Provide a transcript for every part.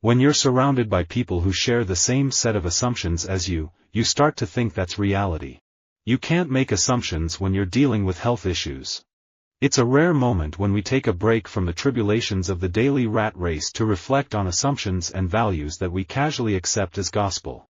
When you're surrounded by people who share the same set of assumptions as you, you start to think that's reality. You can't make assumptions when you're dealing with health issues. It's a rare moment when we take a break from the tribulations of the daily rat race to reflect on assumptions and values that we casually accept as gospel.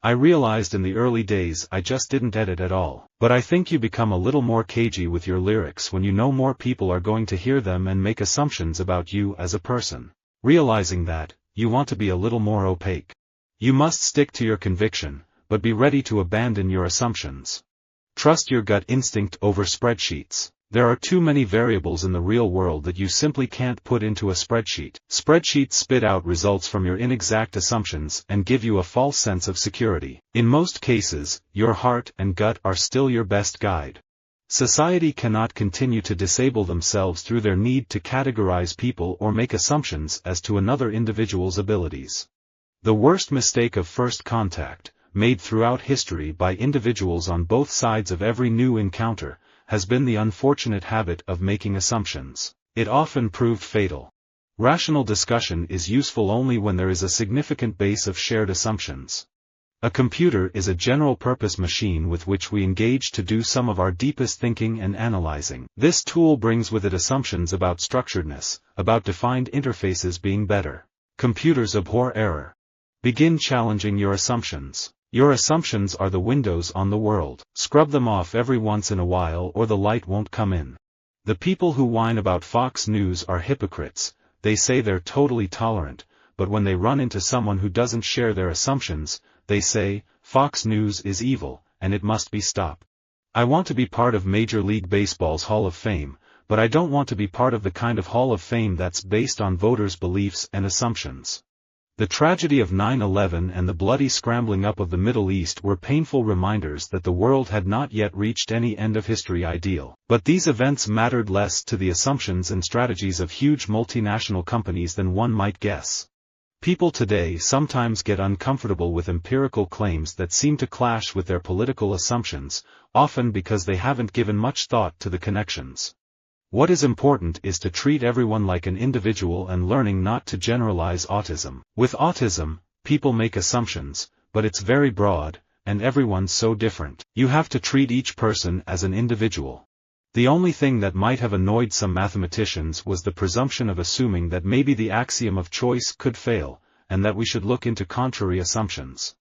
I realized in the early days I just didn't edit at all. But I think you become a little more cagey with your lyrics when you know more people are going to hear them and make assumptions about you as a person. Realizing that, you want to be a little more opaque. You must stick to your conviction, but be ready to abandon your assumptions. Trust your gut instinct over spreadsheets. There are too many variables in the real world that you simply can't put into a spreadsheet. Spreadsheets spit out results from your inexact assumptions and give you a false sense of security. In most cases, your heart and gut are still your best guide. Society cannot continue to disable themselves through their need to categorize people or make assumptions as to another individual's abilities. The worst mistake of first contact, made throughout history by individuals on both sides of every new encounter, has been the unfortunate habit of making assumptions. It often proved fatal. Rational discussion is useful only when there is a significant base of shared assumptions. A computer is a general-purpose machine with which we engage to do some of our deepest thinking and analyzing. This tool brings with it assumptions about structuredness, about defined interfaces being better. Computers abhor error. Begin challenging your assumptions. Your assumptions are the windows on the world. Scrub them off every once in a while or the light won't come in. The people who whine about Fox News are hypocrites. They say they're totally tolerant, but when they run into someone who doesn't share their assumptions, they say, Fox News is evil, and it must be stopped. I want to be part of Major League Baseball's Hall of Fame, but I don't want to be part of the kind of Hall of Fame that's based on voters' beliefs and assumptions. The tragedy of 9/11 and the bloody scrambling up of the Middle East were painful reminders that the world had not yet reached any end-of-history ideal. But these events mattered less to the assumptions and strategies of huge multinational companies than one might guess. People today sometimes get uncomfortable with empirical claims that seem to clash with their political assumptions, often because they haven't given much thought to the connections. What is important is to treat everyone like an individual and learning not to generalize autism. With autism, people make assumptions, but it's very broad, and everyone's so different. You have to treat each person as an individual. The only thing that might have annoyed some mathematicians was the presumption of assuming that maybe the axiom of choice could fail, and that we should look into contrary assumptions.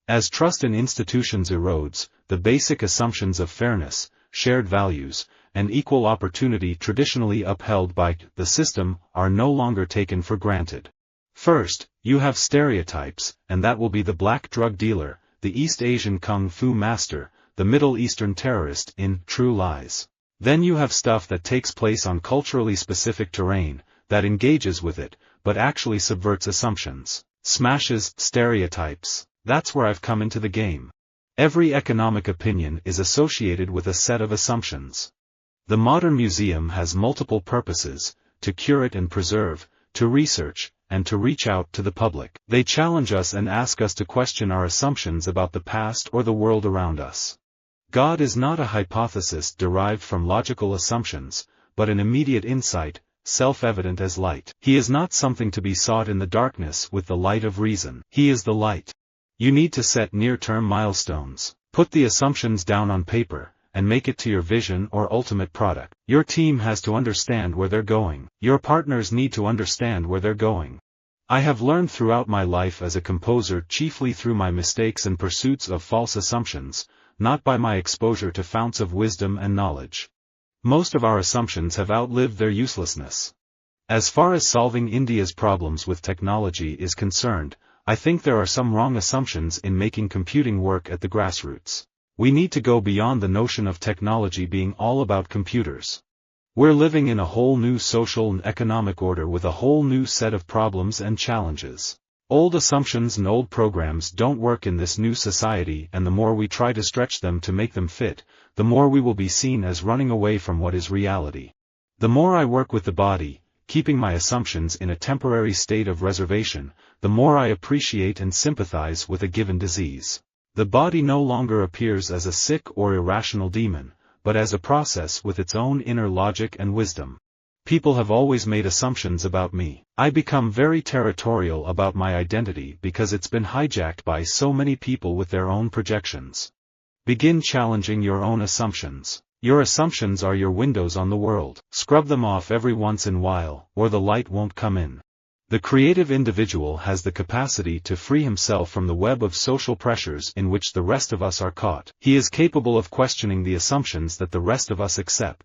As trust in institutions erodes, the basic assumptions of fairness, shared values, and equal opportunity traditionally upheld by the system are no longer taken for granted. First, you have stereotypes, and that will be the black drug dealer, the East Asian kung fu master, the Middle Eastern terrorist in True Lies. Then you have stuff that takes place on culturally specific terrain, that engages with it, but actually subverts assumptions, smashes stereotypes. That's where I've come into the game. Every economic opinion is associated with a set of assumptions. The modern museum has multiple purposes: to curate and preserve, to research, and to reach out to the public. They challenge us and ask us to question our assumptions about the past or the world around us. God is not a hypothesis derived from logical assumptions, but an immediate insight, self-evident as light. He is not something to be sought in the darkness with the light of reason. He is the light. You need to set near-term milestones. Put the assumptions down on paper, and make it to your vision or ultimate product. Your team has to understand where they're going. Your partners need to understand where they're going. I have learned throughout my life as a composer chiefly through my mistakes and pursuits of false assumptions, not by my exposure to founts of wisdom and knowledge. Most of our assumptions have outlived their uselessness. As far as solving India's problems with technology is concerned, I think there are some wrong assumptions in making computing work at the grassroots. We need to go beyond the notion of technology being all about computers. We're living in a whole new social and economic order with a whole new set of problems and challenges. Old assumptions and old programs don't work in this new society, and the more we try to stretch them to make them fit, the more we will be seen as running away from what is reality. The more I work with the body, keeping my assumptions in a temporary state of reservation, the more I appreciate and sympathize with a given disease. The body no longer appears as a sick or irrational demon, but as a process with its own inner logic and wisdom. People have always made assumptions about me. I become very territorial about my identity because it's been hijacked by so many people with their own projections. Begin challenging your own assumptions. Your assumptions are your windows on the world. Scrub them off every once in a while, or the light won't come in. The creative individual has the capacity to free himself from the web of social pressures in which the rest of us are caught. He is capable of questioning the assumptions that the rest of us accept.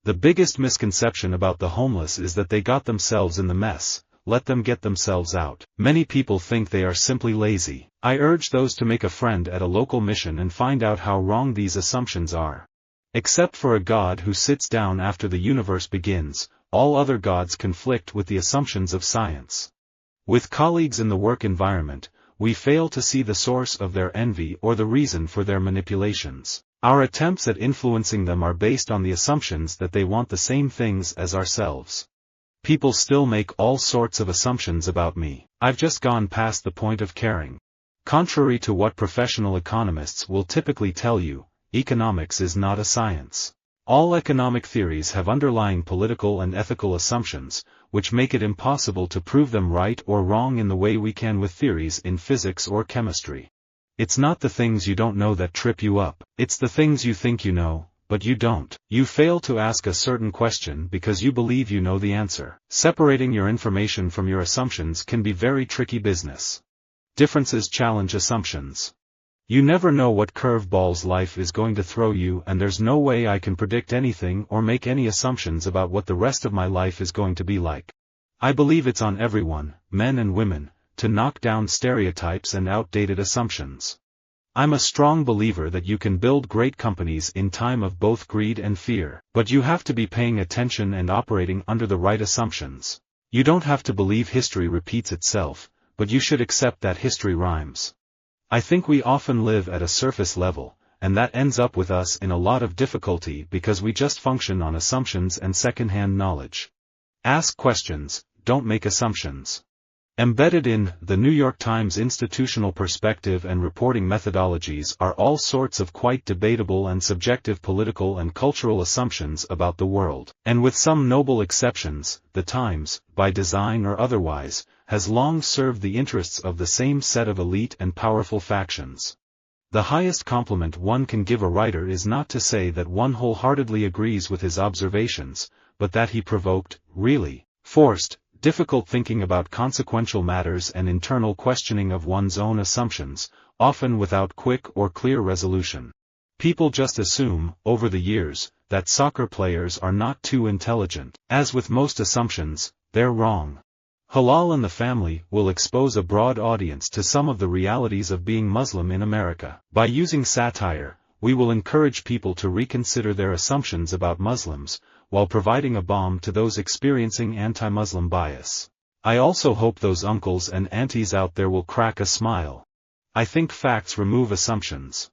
The biggest misconception about the homeless is that they got themselves in the mess. Let them get themselves out. Many people think they are simply lazy. I urge those to make a friend at a local mission and find out how wrong these assumptions are. Except for a God who sits down after the universe begins, all other gods conflict with the assumptions of science. With colleagues in the work environment, we fail to see the source of their envy or the reason for their manipulations. Our attempts at influencing them are based on the assumptions that they want the same things as ourselves. People still make all sorts of assumptions about me. I've just gone past the point of caring. Contrary to what professional economists will typically tell you, economics is not a science. All economic theories have underlying political and ethical assumptions, which make it impossible to prove them right or wrong in the way we can with theories in physics or chemistry. It's not the things you don't know that trip you up, it's the things you think you know, but you don't. You fail to ask a certain question because you believe you know the answer. Separating your information from your assumptions can be very tricky business. Differences challenge assumptions. You never know what curveballs life is going to throw you, and there's no way I can predict anything or make any assumptions about what the rest of my life is going to be like. I believe it's on everyone, men and women, to knock down stereotypes and outdated assumptions. I'm a strong believer that you can build great companies in time of both greed and fear, but you have to be paying attention and operating under the right assumptions. You don't have to believe history repeats itself, but you should accept that history rhymes. I think we often live at a surface level, and that ends up with us in a lot of difficulty because we just function on assumptions and second-hand knowledge. Ask questions, don't make assumptions. Embedded in the New York Times institutional perspective and reporting methodologies are all sorts of quite debatable and subjective political and cultural assumptions about the world. And with some noble exceptions, the Times, by design or otherwise, has long served the interests of the same set of elite and powerful factions. The highest compliment one can give a writer is not to say that one wholeheartedly agrees with his observations, but that he provoked, really, forced, difficult thinking about consequential matters and internal questioning of one's own assumptions, often without quick or clear resolution. People just assume, over the years, that soccer players are not too intelligent. As with most assumptions, they're wrong. Halal and the Family will expose a broad audience to some of the realities of being Muslim in America. By using satire, we will encourage people to reconsider their assumptions about Muslims, while providing a balm to those experiencing anti-Muslim bias. I also hope those uncles and aunties out there will crack a smile. I think facts remove assumptions.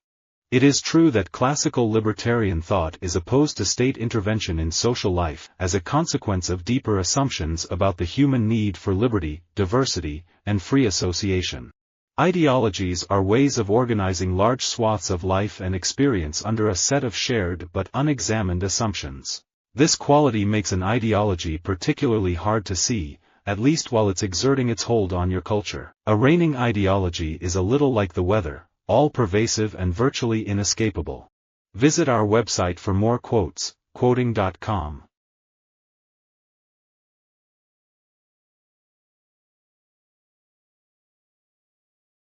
It is true that classical libertarian thought is opposed to state intervention in social life as a consequence of deeper assumptions about the human need for liberty, diversity, and free association. Ideologies are ways of organizing large swaths of life and experience under a set of shared but unexamined assumptions. This quality makes an ideology particularly hard to see, at least while it's exerting its hold on your culture. A reigning ideology is a little like the weather, all-pervasive and virtually inescapable. Visit our website for more quotes, quoting.com.